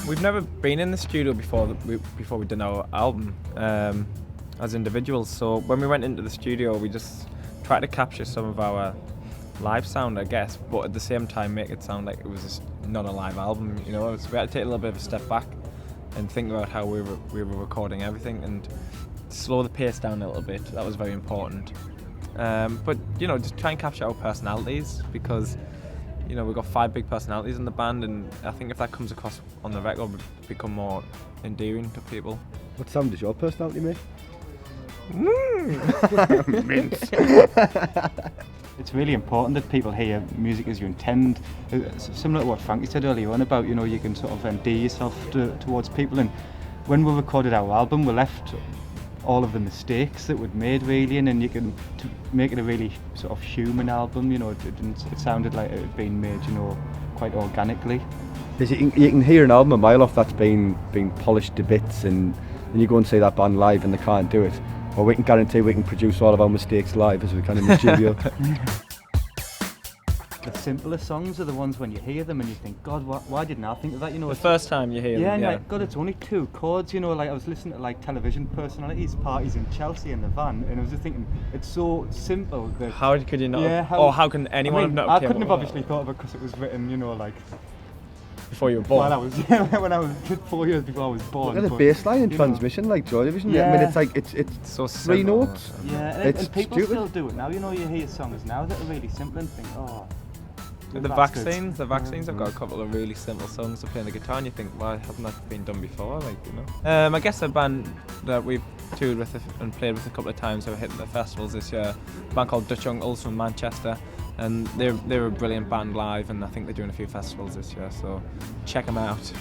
We've never been in the studio before we'd done our album as individuals. So when we went into the studio, we just tried to capture some of our live sound, I guess, but at the same time make it sound like it was just not a live album. You know, so we had to take a little bit of a step back and think about how we were recording everything and slow the pace down a little bit. That was very important. But you know, just try and capture our personalities, because you know, we've got 5 big personalities in the band, and I think if that comes across on the record, we'll become more endearing to people. What sound does your personality make? Mint. It's really important that people hear music as you intend. Similar to what Frankie said earlier on about, you know, you can sort of endear yourself towards people. And when we recorded our album, we left all of the mistakes that we'd made, really, and then you can make it a really sort of human album. You know, it sounded like it had been made, you know, quite organically. Because you can hear an album a mile off that's been polished to bits, and then you go and see that band live and they can't do it. Well, we can guarantee we can produce all of our mistakes live as we can in the studio. The simplest songs are the ones when you hear them and you think, God, why didn't I think of that? You know, The first time you hear yeah, them, and yeah. like, God, it's only 2 chords. You know, like I was listening to like television personalities, parties in Chelsea in the van, and I was just thinking, it's so simple that. How could you not? Yeah, how can anyone I mean, have not? I came couldn't have up with obviously thought of it because it was written, you know, like before you were born. when I was 4 years before I was born. Look at the bass line and transmission, like Joy Division. Yeah. I mean, it's like it's so 3 simple. notes. Yeah, It's and people stupid. still do it now. You know, you hear songs now that are really simple and think, oh. The bastards. vaccines have got a couple of really simple songs to play on the guitar, and you think, why hasn't that been done before? Like, you know. I guess a band that we've toured with and played with a couple of times who hit the festivals this year, a band called Dutch Uncles from Manchester, and they're a brilliant band live, and I think they're doing a few festivals this year, so check them out.